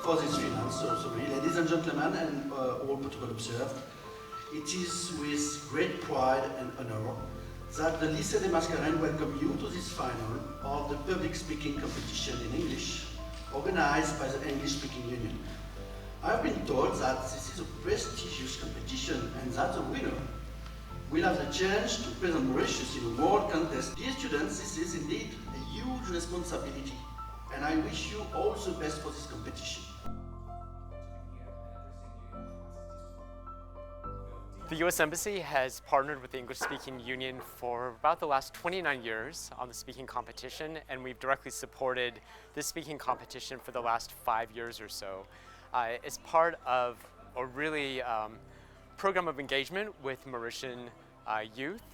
for this final. So sorry, ladies and gentlemen, and all protocol observed, it is with great pride and honor that the Lycée des Mascarenes welcome you to this final of the public speaking competition in English, organized by the English Speaking Union. I've been told that this is a prestigious competition and that the winner will have the chance to present Mauritius in a world contest. Dear students, this is indeed a huge responsibility, and I wish you all the best for this competition. The U.S. Embassy has partnered with the English Speaking Union for about the last 29 years on the speaking competition, and we've directly supported this speaking competition for the last 5 years or so. It's part of a really program of engagement with Mauritian youth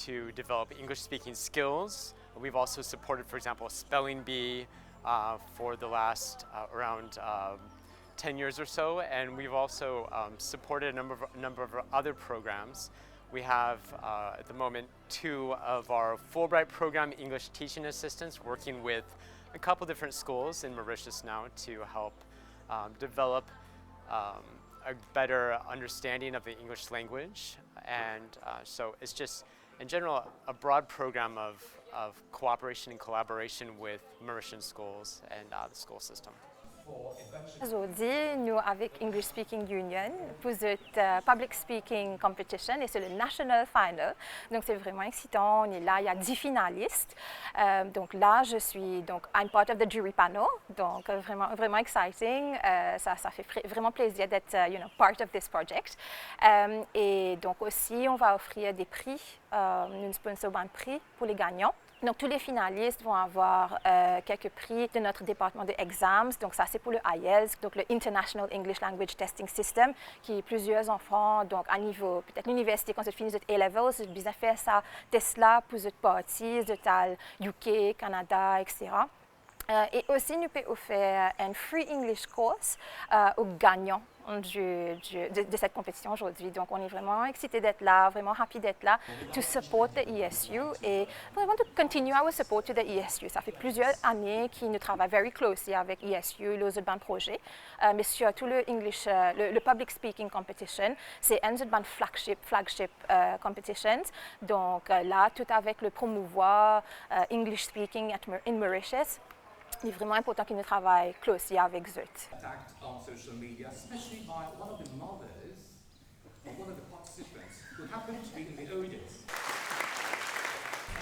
to develop English speaking skills. We've also supported, for example, Spelling Bee for the last around 10 years or so, and we've also supported a number of other programs. We have at the moment 2 of our Fulbright program English teaching assistants working with a couple different schools in Mauritius now to help develop a better understanding of the English language, and so it's just in general a broad program of cooperation and collaboration with Mauritian schools and the school system. Aujourd'hui, nous avec English Speaking Union faisons public speaking competition et c'est le national final. Donc c'est vraiment excitant. On est là, il y a 10 finalistes. Donc là, je suis I'm part of the jury panel. Donc vraiment exciting. Ça fait vraiment plaisir d'être part of this project. Et donc aussi, on va offrir des prix, une sponsorant de prix pour les gagnants. Donc, tous les finalistes vont avoir quelques prix de notre département de exams. Donc, ça, c'est pour le IELTS, donc le International English Language Testing System, qui plusieurs enfants, donc à niveau, peut-être l'université, quand ils finissent de A-levels, ils ont besoin de faire ça, Tesla, pour cette partie, de tal UK, Canada, etc. Et aussi, nous pouvons offrir un free English course aux gagnants de cette compétition aujourd'hui. Donc, on est vraiment excités d'être là, vraiment happy d'être là, to support the ESU et vraiment to continue our support to the ESU. Ça fait plusieurs années qu'ils nous travaillent very closely avec ESU, les autres projets, mais surtout le public speaking competition, c'est un autre flagship competitions. Donc là, tout avec le promouvoir English speaking in Mauritius. Il est vraiment important qu'ils nous travaillent closely avec eux. Attacked on social media, especially by one of the mothers of one of the participants who happened to be in the audience.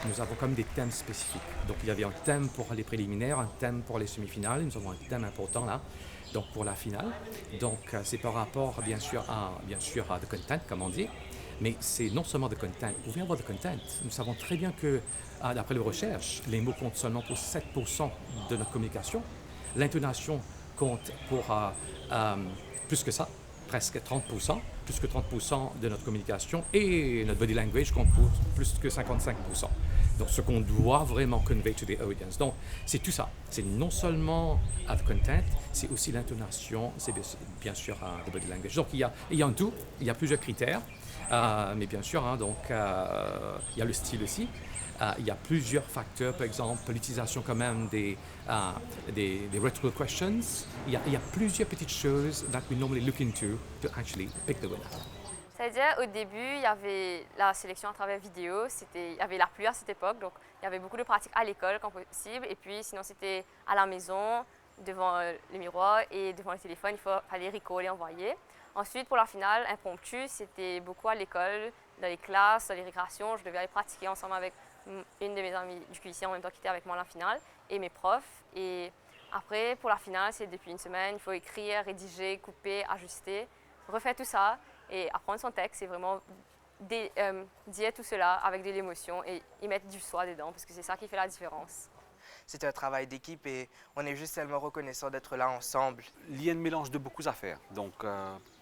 Nous avons comme des thèmes spécifiques. Donc il y avait un thème pour les préliminaires, un thème pour les semi-finales. Nous avons un thème important là, donc pour la finale. Donc c'est par rapport bien sûr à the content, comme on dit. Mais c'est non seulement de content. Vous pouvez avoir de content. Nous savons très bien que, d'après les recherches, les mots comptent seulement pour 7% de notre communication. L'intonation compte pour plus que ça, presque 30%, plus que 30% de notre communication. Et notre body language compte pour plus que 55%. Donc, ce qu'on doit vraiment convey to the audience. Donc, c'est tout ça. C'est non seulement the content, c'est aussi l'intonation, c'est bien sûr the body language. Donc, il y a un tout, il y a plusieurs critères. Mais bien sûr, il y a le style aussi. Il y a plusieurs facteurs, par exemple, l'utilisation quand même des rhetorical questions. Il y a plusieurs petites choses that we normally look into to actually pick the winner. C'est-à-dire, au début, il y avait la sélection à travers vidéo, il y avait la pluie à cette époque, donc il y avait beaucoup de pratiques à l'école quand possible, et puis sinon c'était à la maison, devant le miroir et devant le téléphone, il fallait recall et envoyer. Ensuite, pour la finale, impromptu, c'était beaucoup à l'école, dans les classes, dans les récréations. Je devais aller pratiquer ensemble avec une de mes amies du QIC en même temps qui était avec moi à la finale et mes profs. Et après, pour la finale, c'est depuis une semaine, il faut écrire, rédiger, couper, ajuster, refaire tout ça et apprendre son texte et vraiment dire tout cela avec de l'émotion et y mettre du soi dedans parce que c'est ça qui fait la différence. C'est un travail d'équipe et on est juste tellement reconnaissant d'être là ensemble. Il y a un mélange de beaucoup d'affaires. Donc,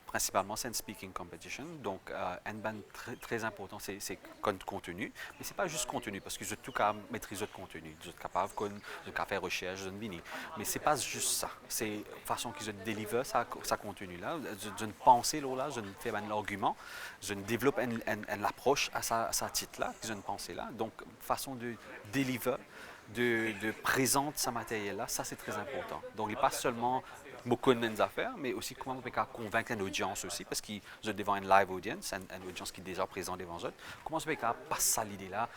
principalement, c'est une speaking competition. Donc, un band très important, c'est contenu. Mais ce n'est pas juste contenu, parce que je suis tout capable de maîtriser le contenu. Je suis capable de faire recherche, de venir. Mais ce n'est pas juste ça. C'est la façon qu'ils délivre ça contenu-là. Je ne pense là, je ne fais pas un argument. Je ne développe une approche à sa titre-là, je ne pense là. Donc, façon de délivrer, de présenter ce matériel-là, ça c'est très important. Donc, il n'est pas seulement beaucoup de affaires, mais aussi comment on peut convaincre une audience aussi, parce qu'ils sont devant une live audience, une audience qui est déjà présente devant eux. Comment on peut passer l'idée-là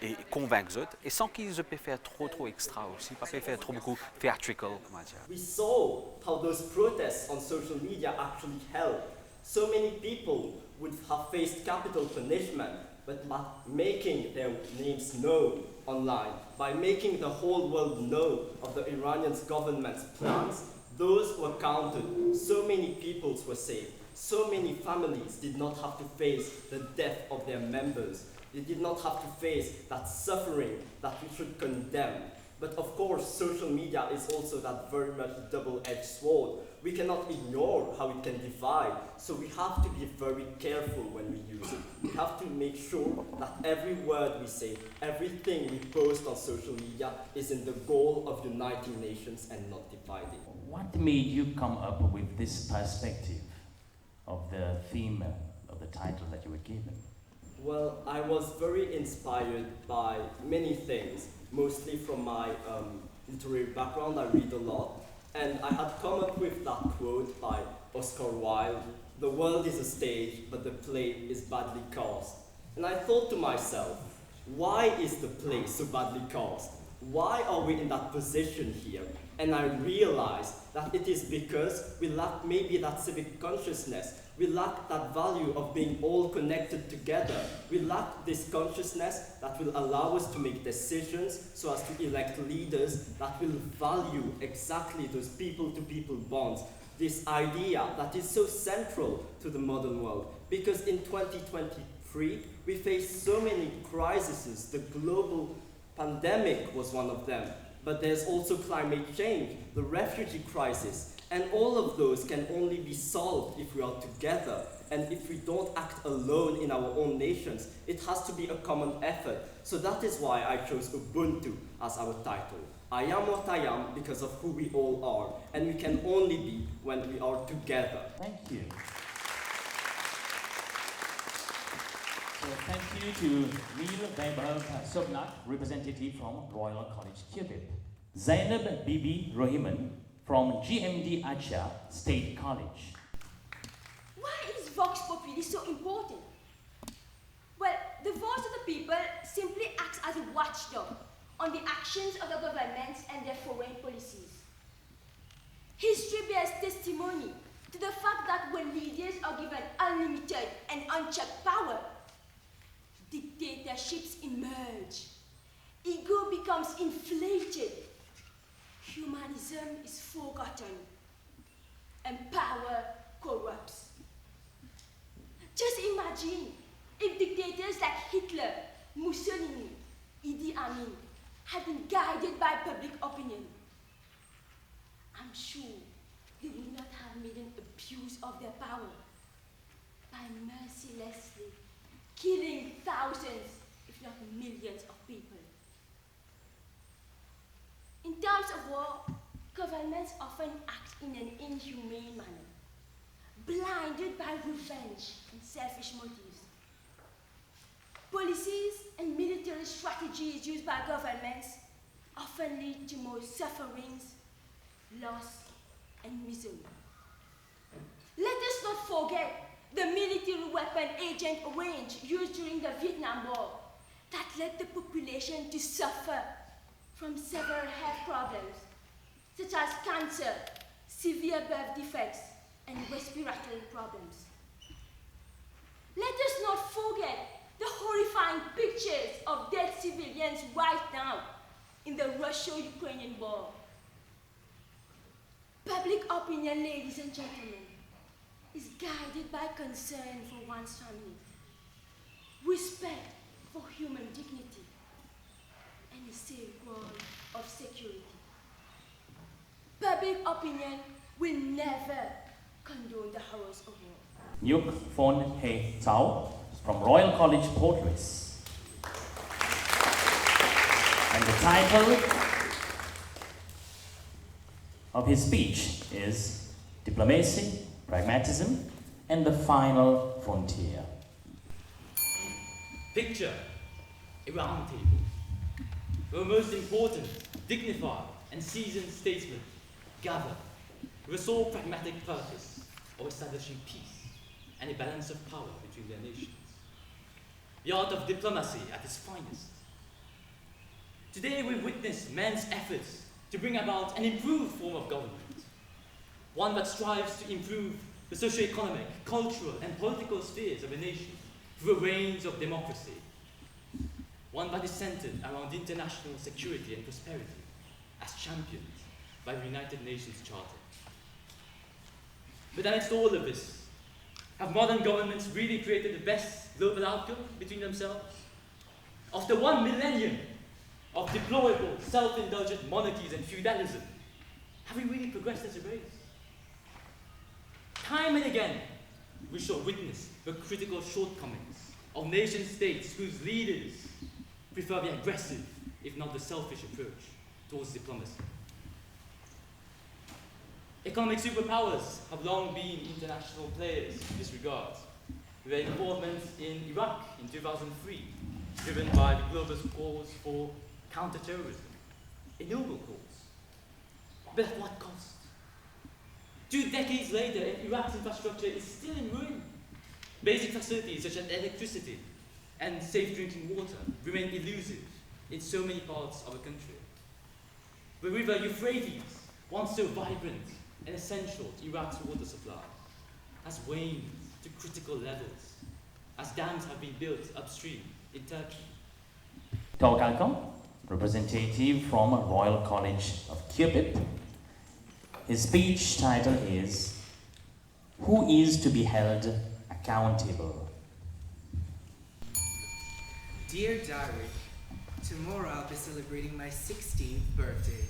et convaincre eux, et sans qu'ils puissent faire trop extra aussi, pas faire trop beaucoup theatrical, comment dire. We saw how those protests on social media actually helped. So many people would have faced capital punishment, but by making their names known online, by making the whole world know of the Iranian government's plans, those were counted. So many people were saved. So many families did not have to face the death of their members. They did not have to face that suffering that we should condemn. But of course, social media is also that very much double-edged sword. We cannot ignore how it can divide, so we have to be very careful when we use it. We have to make sure that every word we say, everything we post on social media is in the goal of uniting nations and not dividing. What made you come up with this perspective of the theme of the title that you were given? Well, I was very inspired by many things, mostly from my literary background. I read a lot, and I had come up with that quote by Oscar Wilde, "The world is a stage, but the play is badly cast." And I thought to myself, why is the play so badly cast? Why are we in that position here? And I realized that it is because we lack maybe that civic consciousness. We lack that value of being all connected together. We lack this consciousness that will allow us to make decisions so as to elect leaders that will value exactly those people-to-people bonds. This idea that is so central to the modern world. Because in 2023, we face so many crises. The global pandemic was one of them. But there's also climate change, the refugee crisis, and all of those can only be solved if we are together. And if we don't act alone in our own nations, it has to be a common effort. So that is why I chose Ubuntu as our title. I am what I am because of who we all are, and we can only be when we are together. Thank you. So thank you to Neil Weber Sobnak, representative from Royal College Quebec. Zainab Bibi Rohiman from GMD Acha State College. Why is Vox Populi so important? Well, the voice of the people simply acts as a watchdog on the actions of the governments and their foreign policies. History bears testimony to the fact that when leaders are given unlimited and unchecked power, dictatorships emerge. Ego becomes inflated. Humanism is forgotten. And power corrupts. Just imagine if dictators like Hitler, Mussolini, Idi Amin had been guided by public opinion. I'm sure they would not have made an abuse of their power by mercilessly killing thousands, if not millions of people. In times of war, governments often act in an inhumane manner, blinded by revenge and selfish motives. Policies and military strategies used by governments often lead to more sufferings, loss, and misery. Let us not forget the military weapon Agent Orange used during the Vietnam War that led the population to suffer from several health problems, such as cancer, severe birth defects, and respiratory problems. Let us not forget the horrifying pictures of dead civilians right now in the Russia-Ukrainian war. Public opinion, ladies and gentlemen, is guided by concern for one's family, respect for human dignity, and a safeguard of security. Public opinion will never condone the horrors of war. Nyuk Phon He Tao from Royal College Portlaoise. And the title of his speech is Diplomacy, Pragmatism, and the Final Frontier. Picture a round table where most important, dignified, and seasoned statesmen gather with a sole pragmatic purpose of establishing peace and a balance of power between their nations. The art of diplomacy at its finest. Today we witness men's efforts to bring about an improved form of government, one that strives to improve the socio-economic, cultural, and political spheres of a nation through a range of democracy, one that is centered around international security and prosperity, as championed by the United Nations Charter. But amidst all of this, have modern governments really created the best global outcome between themselves? After 1 millennium of deplorable, self-indulgent monarchies and feudalism, have we really progressed as a race? Time and again, we shall witness the critical shortcomings of nation-states whose leaders prefer the aggressive, if not the selfish approach towards diplomacy. Economic superpowers have long been international players in this regard, with their involvement in Iraq in 2003, driven by the global cause for counter-terrorism, a noble cause. But at what cost? 2 decades later, Iraq's infrastructure is still in ruin. Basic facilities such as electricity and safe drinking water remain elusive in so many parts of the country. The river Euphrates, once so vibrant and essential to Iraq's water supply, has waned to critical levels as dams have been built upstream in Turkey. Kalkan, representative from Royal College of Cupid. His speech title is Who is to be held accountable? Dear Diary, tomorrow I'll be celebrating my 16th birthday.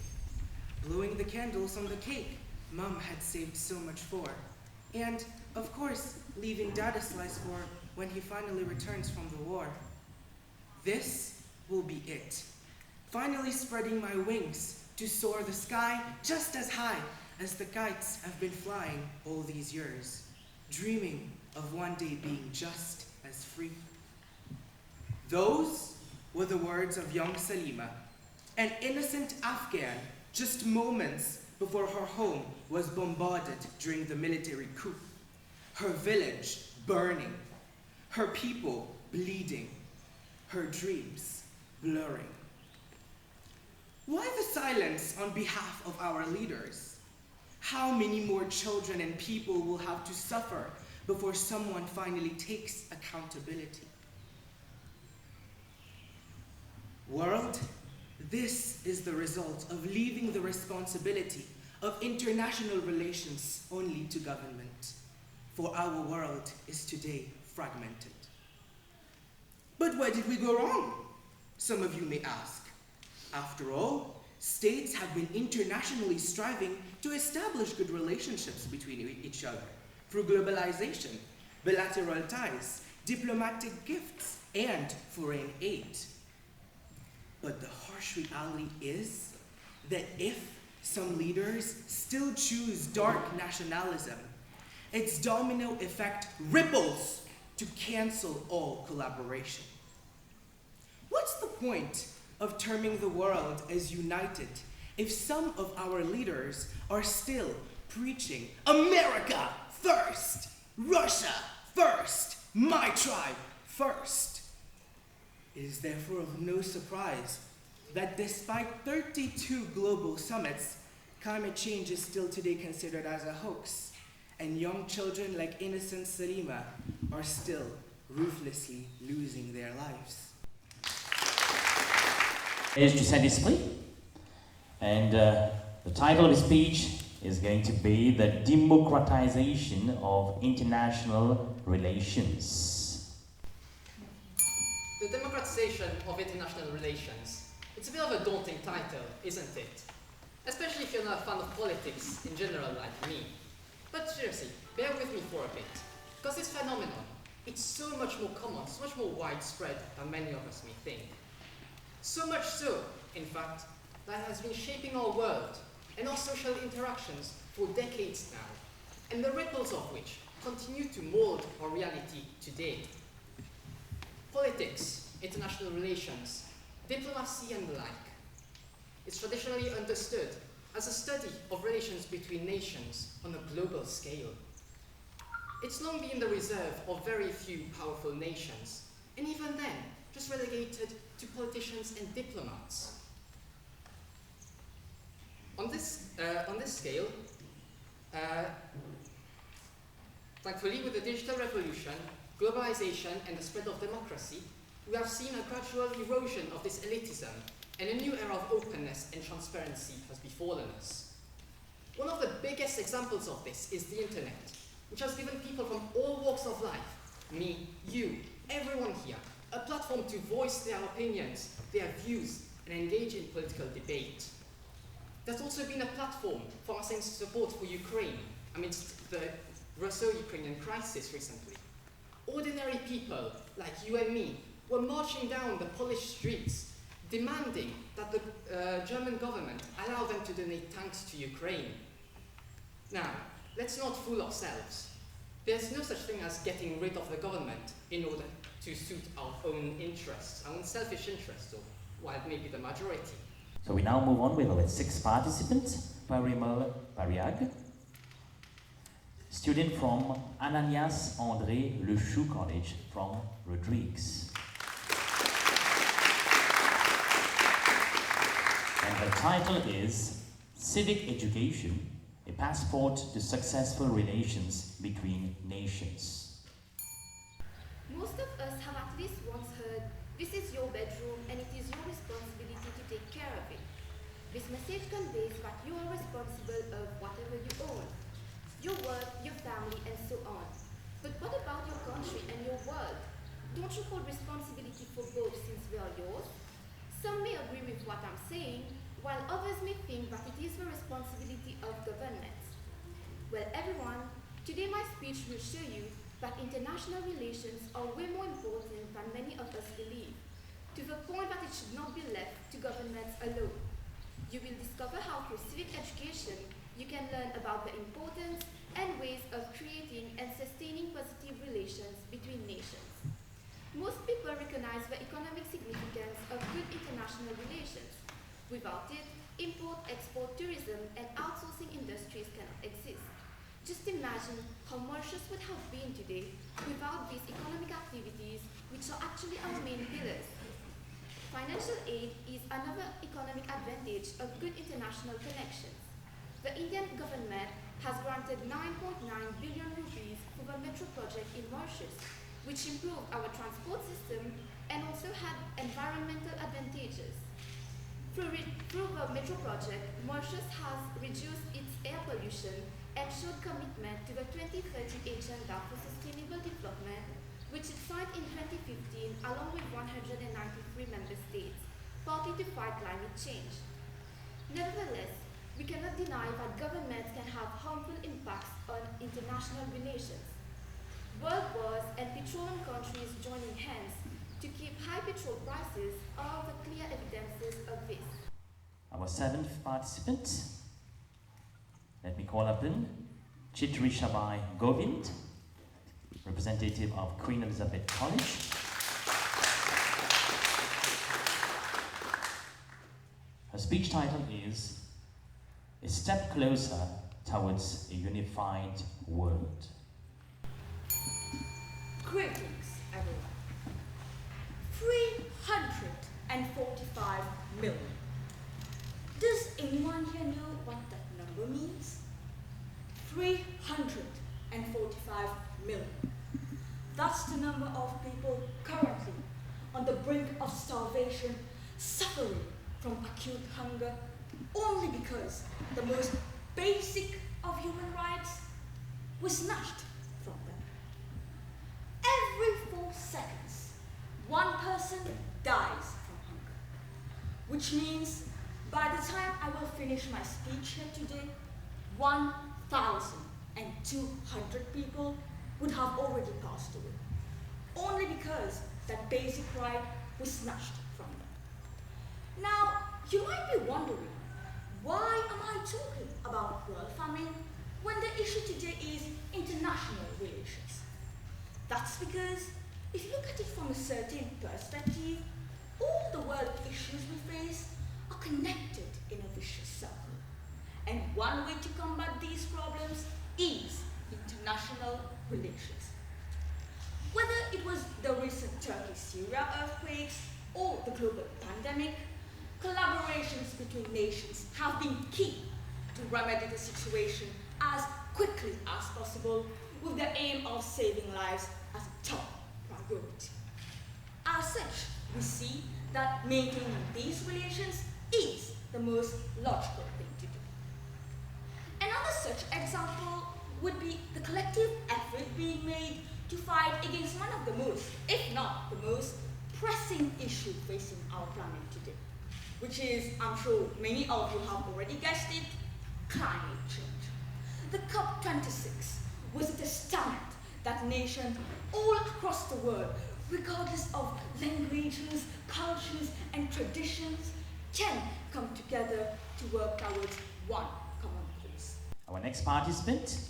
Blowing the candles on the cake Mom had saved so much for. And, of course, leaving Dad a slice for when he finally returns from the war. This will be it. Finally spreading my wings to soar the sky just as high as the kites have been flying all these years, dreaming of one day being just as free. Those were the words of young Salima, an innocent Afghan just moments before her home was bombarded during the military coup, her village burning, her people bleeding, her dreams blurring. Why the silence on behalf of our leaders? How many more children and people will have to suffer before someone finally takes accountability? World, this is the result of leaving the responsibility of international relations only to government, for our world is today fragmented. But where did we go wrong? Some of you may ask. After all, states have been internationally striving to establish good relationships between each other through globalization, bilateral ties, diplomatic gifts, and foreign aid. But the harsh reality is that if some leaders still choose dark nationalism, its domino effect ripples to cancel all collaboration. What's the point of terming the world as united if some of our leaders are still preaching America first, Russia first, my tribe first? It is therefore of no surprise that despite 32 global summits, climate change is still today considered as a hoax, and young children like innocent Salima are still ruthlessly losing their lives. Is to Saint-Esprit, and the title of his speech is going to be The Democratization of International Relations. The democratization of international relations. It's a bit of a daunting title, isn't it? Especially if you're not a fan of politics in general like me. But seriously, bear with me for a bit. Because this phenomenon, it's so much more common, so much more widespread than many of us may think. So much so, in fact, that it has been shaping our world and our social interactions for decades now, and the ripples of which continue to mold our reality today. Politics, international relations, diplomacy and the like. It's traditionally understood as a study of relations between nations on a global scale. It's long been the reserve of very few powerful nations, and even then, just relegated to politicians and diplomats. On this scale, thankfully, with the digital revolution, globalization, and the spread of democracy, we have seen a gradual erosion of this elitism, and a new era of openness and transparency has befallen us. One of the biggest examples of this is the internet, which has given people from all walks of life, me, you, everyone here, a platform to voice their opinions, their views, and engage in political debate. There's also been a platform for our support for Ukraine amidst the Russo-Ukrainian crisis recently. Ordinary people like you and me were marching down the Polish streets, demanding that the German government allow them to donate tanks to Ukraine. Now, let's not fool ourselves. There's no such thing as getting rid of the government in order to suit our own interests, our own selfish interests, or while it may be the majority. So we now move on with our 6th participant, Parimal Pariag, student from Ananias André Le Chou College from Rodrigues. And the title is Civic Education, a Passport to Successful Relations Between Nations. Most of us have at least once heard, "This is your bedroom and it is your responsibility to take care of it." This message conveys that you are responsible of whatever you own, your work, your family, and so on. But what about your country and your world? Don't you hold responsibility for both since they are yours? Some may agree with what I'm saying, while others may think that it is the responsibility of governments. Well, everyone, today my speech will show you that international relations are way more important than many of us believe, to the point that it should not be left to governments alone. You will discover how through civic education you can learn about the importance and ways of creating and sustaining positive relations between nations. Most people recognize the economic significance of good international relations. Without it, import, export, tourism, and outsourcing industries cannot exist. Just imagine how Mauritius would have been today without these economic activities, which are actually our main pillars. Financial aid is another economic advantage of good international connections. The Indian government has granted 9.9 billion rupees for the metro project in Mauritius, which improved our transport system and also had environmental advantages. Through the metro project, Mauritius has reduced its air pollution and showed commitment to the 2030 Agenda for Sustainable Development, which it signed in 2015 along with 193 member states, partly to fight climate change. Nevertheless, we cannot deny that governments can have harmful impacts on international relations. World wars and petroleum countries joining hands to keep high petrol prices are the clear evidences of this. Our 7th participant, let me call upon Chitrishabai Govind, representative of Queen Elizabeth College. Her speech title is A Step Closer Towards a Unified World. Greetings, everyone. 345 million. Does anyone here know what that number means? 345 million. That's the number of people currently on the brink of starvation, suffering from acute hunger, only because the most basic of human rights was snatched from them. Every 4 seconds, one person dies from hunger, which means by the time I will finish my speech here today, 1,200 people would have already passed away, only because that basic right was snatched from them. Now, you might be wondering, why am I talking about world famine when the issue today is international relations? That's because if you look at it from a certain perspective, all the world issues we face are connected in a vicious circle. And one way to combat these problems is international relations. Whether it was the recent Turkey-Syria earthquakes or the global pandemic, collaborations between nations have been key to remedy the situation as quickly as possible, with the aim of saving lives as a top priority. As such, we see that maintaining these relations is the most logical thing to do. Another such example would be the collective effort being made to fight against one of the most, if not the most, pressing issue facing our planet today, which is, I'm sure many of you have already guessed it, climate change. The COP26 was a testament that nations all across the world, regardless of languages, cultures, and traditions, can come together to work towards one common cause. Our next participant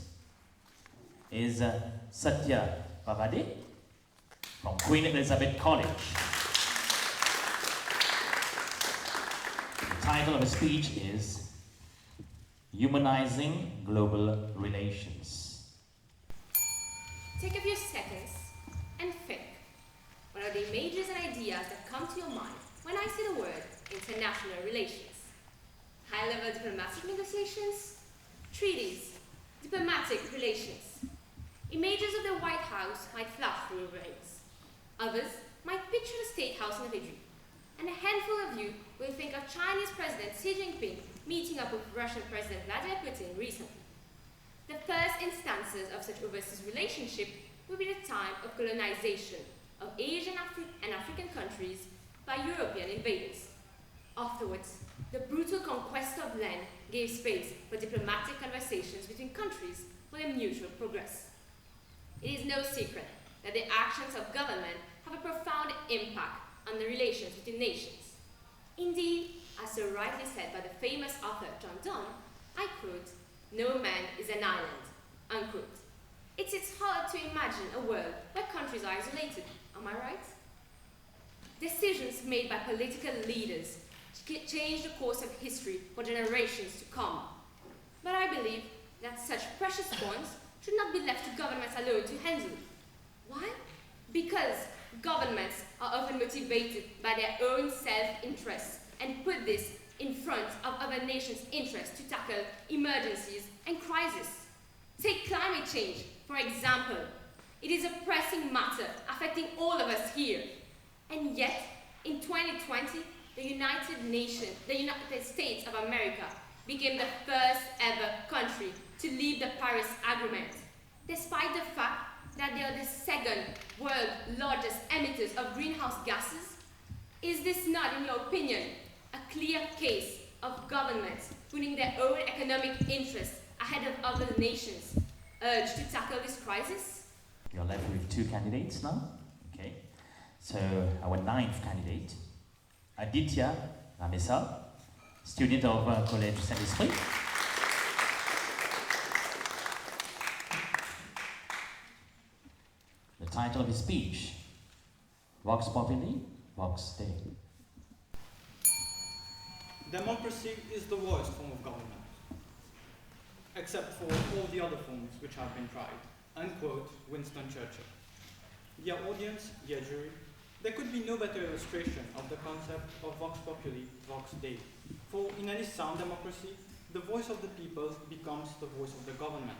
is Satya Pavade from Queen Elizabeth College. The title of his speech is Humanizing Global Relations. Take a few seconds and think. What are the images and ideas that come to your mind when I say the word international relations? High-level diplomatic negotiations, treaties, diplomatic relations. Images of the White House might flash through your brains. Others might picture the State House in a daydream. And a handful of you will think of Chinese President Xi Jinping meeting up with Russian President Vladimir Putin recently. The first instances of such overseas relationship will be the time of colonization of Asian and African countries by European invaders. Afterwards, the brutal conquest of land gave space for diplomatic conversations between countries for their mutual progress. It is no secret that the actions of government have a profound impact on the relations between nations. Indeed, as so rightly said by the famous author John Donne, I quote, "No man is an island," unquote. It's hard to imagine a world where countries are isolated, am I right? Decisions made by political leaders change the course of history for generations to come. But I believe that such precious points should not be left to governments alone to handle. Why? Because governments are often motivated by their own self-interest and put this in front of other nations' interests to tackle emergencies and crises. Take climate change, for example. It is a pressing matter affecting all of us here. And yet, in 2020, the United States of America became the first ever country to leave the Paris Agreement, despite the fact that they are the second world's largest emitters of greenhouse gases. Is this not, in your opinion, a clear case of governments putting their own economic interests ahead of other nations urged to tackle this crisis? You're left with two candidates now. Okay. So our ninth candidate, Aditya Ramesa, student of Collège Saint-Esprit. The title of his speech, Vox Populi, Vox Dei. Democracy is the worst form of government, except for all the other forms which have been tried. Unquote Winston Churchill. Dear audience, dear jury, there could be no better illustration of the concept of Vox Populi, Vox Dei. For in any sound democracy, the voice of the people becomes the voice of the government.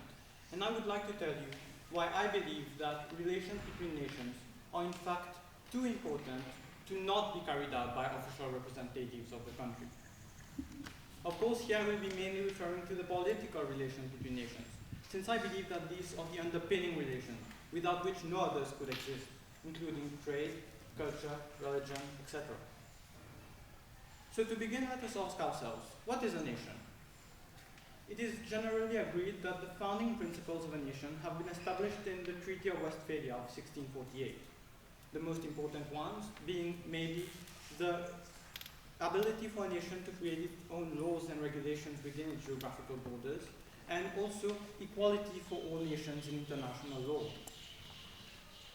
And I would like to tell you why I believe that relations between nations are in fact too important to not be carried out by official representatives of the country. Of course, here I will be mainly referring to the political relations between nations, since I believe that these are the underpinning relations without which no others could exist, including trade, culture, religion, etc. So to begin, let us ask ourselves, what is a nation? It is generally agreed that the founding principles of a nation have been established in the Treaty of Westphalia of 1648. The most important ones being maybe the ability for a nation to create its own laws and regulations within its geographical borders, and also equality for all nations in international law.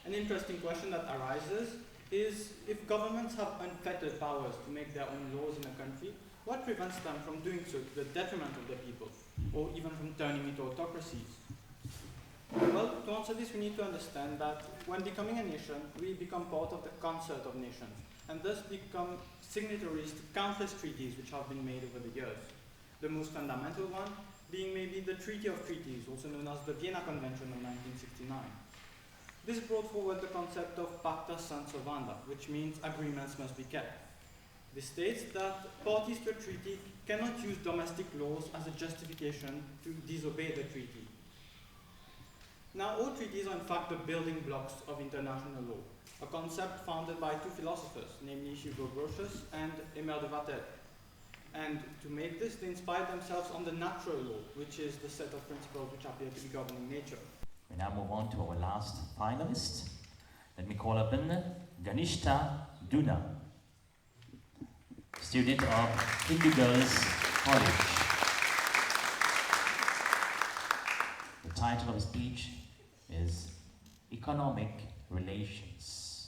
An interesting question that arises is if governments have unfettered powers to make their own laws in a country, what prevents them from doing so to the detriment of the people, or even from turning into autocracies? Well, to answer this, we need to understand that when becoming a nation, we become part of the concert of nations, and thus become signatories to countless treaties which have been made over the years. The most fundamental one being maybe the Treaty of Treaties, also known as the Vienna Convention of 1969. This brought forward the concept of pacta sunt servanda, which means agreements must be kept. This states that parties to a treaty cannot use domestic laws as a justification to disobey the treaty. Now, all treaties are in fact the building blocks of international law, a concept founded by two philosophers, namely Hugo Grotius and Aimé de Vattel. And to make this, they inspired themselves on the natural law, which is the set of principles which appear to be governing nature. We now move on to our last finalist. Let me call upon Ganishta Duna, student of Hindu Girls College. The title of his speech is Economic Relations.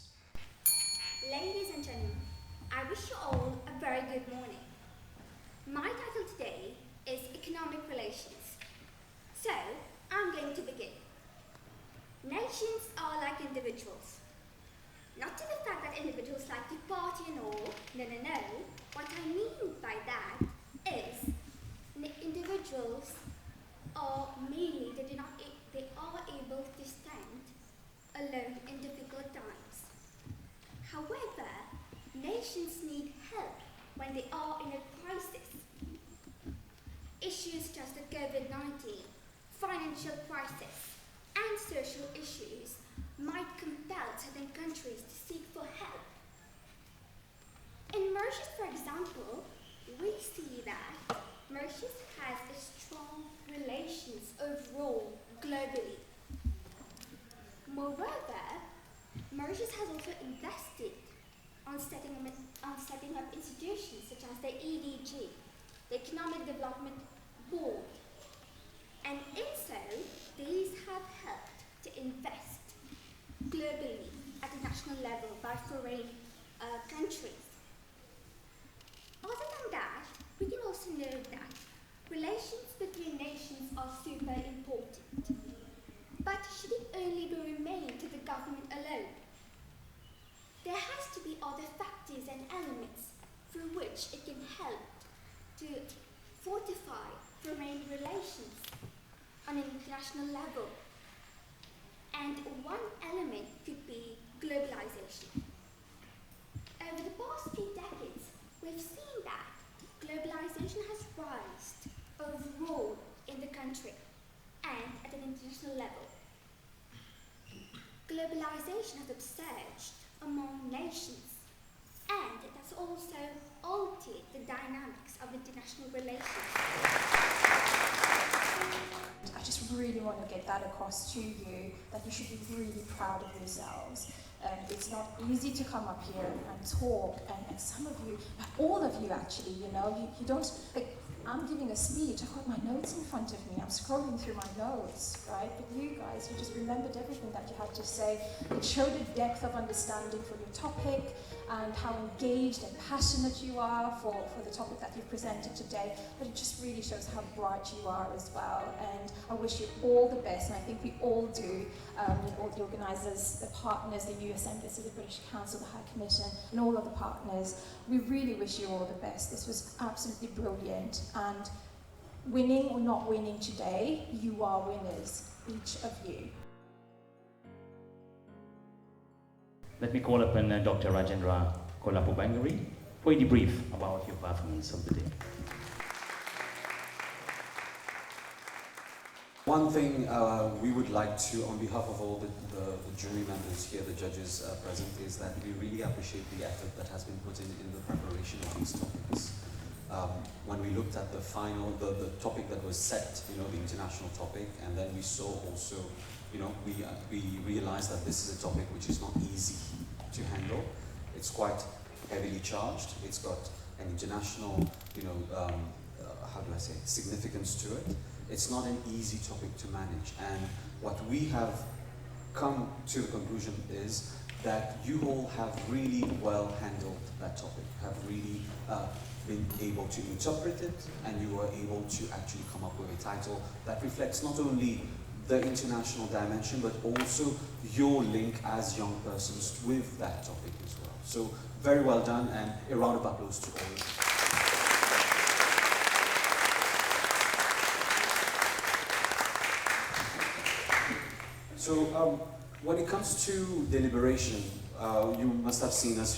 Ladies and gentlemen, I wish you all a very good morning. My title today is Economic Relations. So, I'm going to begin. Nations are like individuals. Not to the fact that individuals like to party and all. No. What I mean by that is individuals are merely, they are able to stand alone in difficult times. However, nations need help when they are in a crisis. Issues such as the COVID-19, financial crisis, and social issues might compel certain countries to seek for help. In Mauritius, for example, we see that Mauritius has a strong relations overall globally. Moreover, Mauritius has also invested on setting up institutions such as the EDG, the Economic Development Board. And in so, these have helped to invest globally at a national level by foreign countries. Other than that, we can also know that relations between nations are super important. But should it only be remain to the government alone? There has to be other factors and elements through which it can help to fortify foreign relations on an international level. And one element could be globalization. Over the past few decades, we've seen that globalization has risen overall in the country and at an international level. Globalization has upsurged among nations, and it has also altered the dynamics of international relations. I just really want to get that across to you, that you should be really proud of yourselves. It's not easy to come up here and talk, and some of you, all of you actually, you don't, like, I'm giving a speech, I've got my notes in front of me, I'm scrolling through my notes, right? But you guys, you just remembered everything that you had to say. It showed a depth of understanding for your topic and how engaged and passionate you are for the topic that you've presented today. But it just really shows how bright you are as well. And I wish you all the best, and I think we all do, all the organisers, the partners, the US Embassy, the British Council, the High Commission, and all of the partners. We really wish you all the best. This was absolutely brilliant. And winning or not winning today, you are winners, each of you. Let me call upon Dr. Rajendra Kolapubangari for a debrief about your performance of the day. One thing we would like to, on behalf of all the jury members here, the judges present, is that we really appreciate the effort that has been put in the preparation of these topics. When we looked at the final, the topic that was set, the international topic, and then we saw also, we realized that this is a topic which is not easy to handle. It's quite heavily charged. It's got an international, significance to it. It's not an easy topic to manage. And what we have come to the conclusion is that you all have really well handled that topic, have really been able to interpret it, and you were able to actually come up with a title that reflects not only the international dimension, but also your link as young persons with that topic as well. So very well done, and a round of applause to all of you. So when it comes to deliberation, you must have seen us,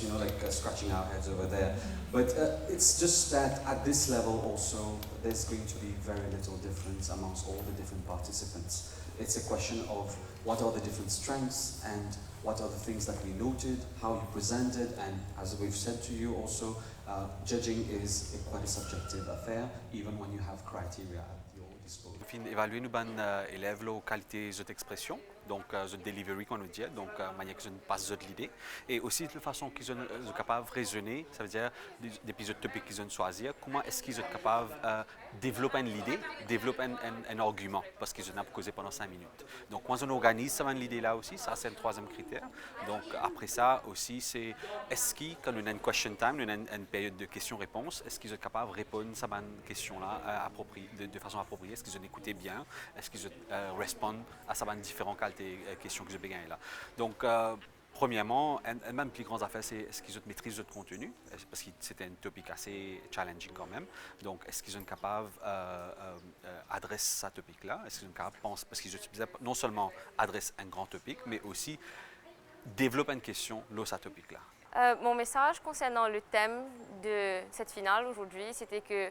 scratching our heads over there. But it's just that at this level also, there's going to be very little difference amongst all the different participants. It's a question of what are the different strengths and what are the things that we noted, how you presented, and as we've said to you also, judging is quite a subjective affair, even when you have criteria at your disposal. Évaluer nos bonnes élèves la qualité de expression, donc de delivery qu'on nous dit, donc manière qu'ils passent de l'idée, et aussi de la façon qu'ils sont capables de raisonner, ça veut dire des épisodes topiques qu'ils ont choisir, comment est-ce qu'ils sont capables de développer une idée, développer un argument, parce qu'ils ont causé pendant 5 minutes. Donc quand on organise ça, l'idée là aussi, ça c'est le troisième critère. Donc après ça aussi, c'est est-ce qu'ils, quand on a une question time, on a une période de questions-réponses, est-ce qu'ils sont capables de répondre à cette question-là de façon appropriée, est-ce qu'ils ont écouté bien, est-ce qu'ils répondent à ces différentes questions que j'ai bien là. Donc, premièrement, une même plus grande affaire, c'est est-ce qu'ils ont maîtrise de contenu, parce que c'était un topic assez challenging quand même. Donc, est-ce qu'ils sont capables d'adresser ce topic-là, est-ce qu'ils sont capables de penser, parce qu'ils utilisaient non seulement adresser un grand topic, mais aussi développer une question dans ce topic-là. Mon message concernant le thème de cette finale aujourd'hui, c'était que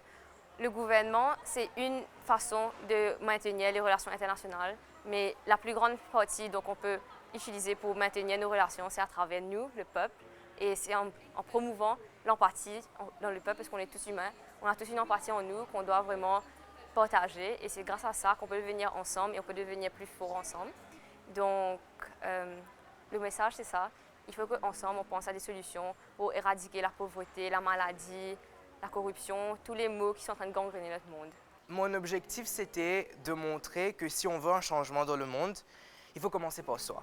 le gouvernement, c'est une façon de maintenir les relations internationales, mais la plus grande partie qu'on peut utiliser pour maintenir nos relations, c'est à travers nous, le peuple, et c'est en promouvant l'empathie dans le peuple, parce qu'on est tous humains, on a tous une empathie en nous qu'on doit vraiment partager, et c'est grâce à ça qu'on peut devenir ensemble et on peut devenir plus fort ensemble. Donc, le message, c'est ça. Il faut qu'ensemble, on pense à des solutions pour éradiquer la pauvreté, la maladie, la corruption, tous les maux qui sont en train de gangréner notre monde. Mon objectif, c'était de montrer que si on veut un changement dans le monde, il faut commencer par soi.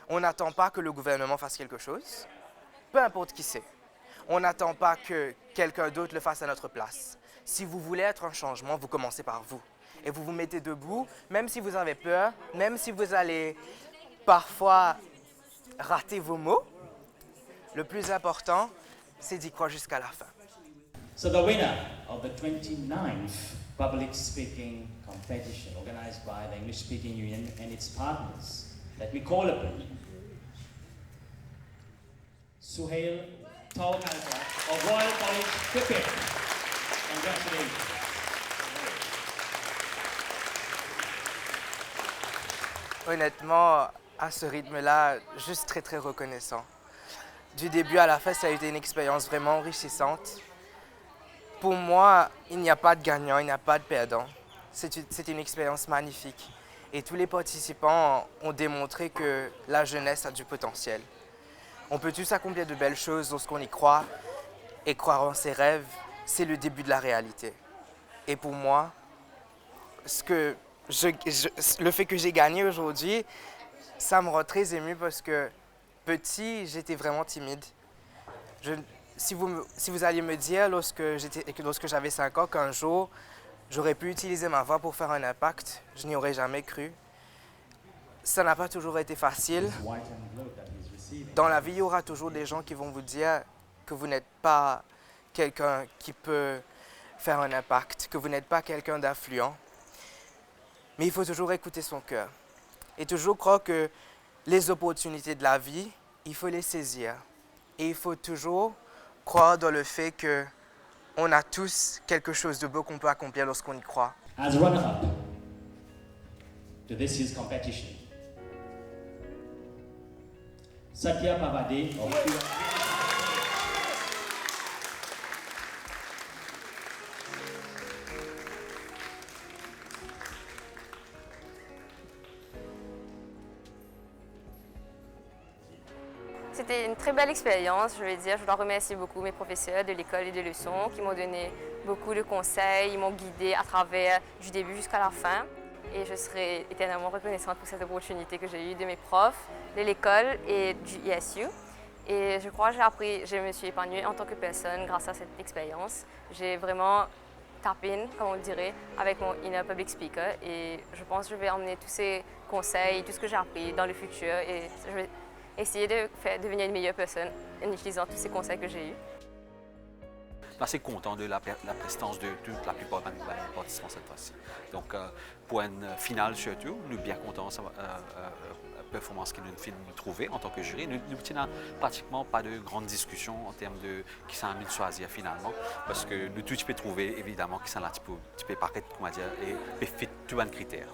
On n'attend pas que le gouvernement fasse quelque chose, peu importe qui c'est. On n'attend pas que quelqu'un d'autre le fasse à notre place. Si vous voulez être un changement, vous commencez par vous. Et vous vous mettez debout, même si vous avez peur, même si vous allez parfois rater vos mots. Le plus important, c'est d'y croire jusqu'à la fin. So the winner of the 29th Public Speaking Competition organized by the English Speaking Union and its partners, let me call upon Suhail Tawkalka of Royal College, Quebec. Congratulations. Honnêtement, à ce rythme-là, juste très très reconnaissant. Du début à la fin, ça a été une expérience vraiment enrichissante. Pour moi, il n'y a pas de gagnant, il n'y a pas de perdant. C'est une expérience magnifique. Et tous les participants ont démontré que la jeunesse a du potentiel. On peut tous accomplir de belles choses lorsqu'on y croit. Et croire en ses rêves, c'est le début de la réalité. Et pour moi, le fait que j'ai gagné aujourd'hui, ça me rend très ému parce que petit, j'étais vraiment timide. Si vous alliez me dire lorsque j'avais 5 ans qu'un jour, j'aurais pu utiliser ma voix pour faire un impact, je n'y aurais jamais cru. Ça n'a pas toujours été facile. Dans la vie, il y aura toujours des gens qui vont vous dire que vous n'êtes pas quelqu'un qui peut faire un impact, que vous n'êtes pas quelqu'un d'influent. Mais il faut toujours écouter son cœur et toujours croire que les opportunités de la vie, il faut les saisir. Et il faut toujours croire dans le fait qu'on a tous quelque chose de beau qu'on peut accomplir lorsqu'on y croit. As runner-up to this year's competition, Satya Pavade of C'était une très belle expérience, je veux dire. Je dois remercier beaucoup mes professeurs de l'école et de leçons qui m'ont donné beaucoup de conseils, ils m'ont guidée à travers du début jusqu'à la fin. Et je serai éternellement reconnaissante pour cette opportunité que j'ai eue de mes profs, de l'école et du ESU. Et je crois que je me suis épanouie en tant que personne grâce à cette expérience. J'ai vraiment tap in, comme on dirait, avec mon inner public speaker et je pense que je vais emmener tous ces conseils, tout ce que j'ai appris dans le futur et je vais essayer de devenir une meilleure personne en utilisant tous ces conseils que j'ai eus. Assez content de la prestance de toute la plupart des participants cette fois-ci. Donc, pour une finale surtout, nous sommes bien contents de la performance que nous avons trouvée en tant que jury. Nous n'avons pratiquement pas de grandes discussions en termes de qui s'en a choisir finalement, parce que nous tous pouvons trouver évidemment qui s'en a paraître, comment dire, et fit tous les critères.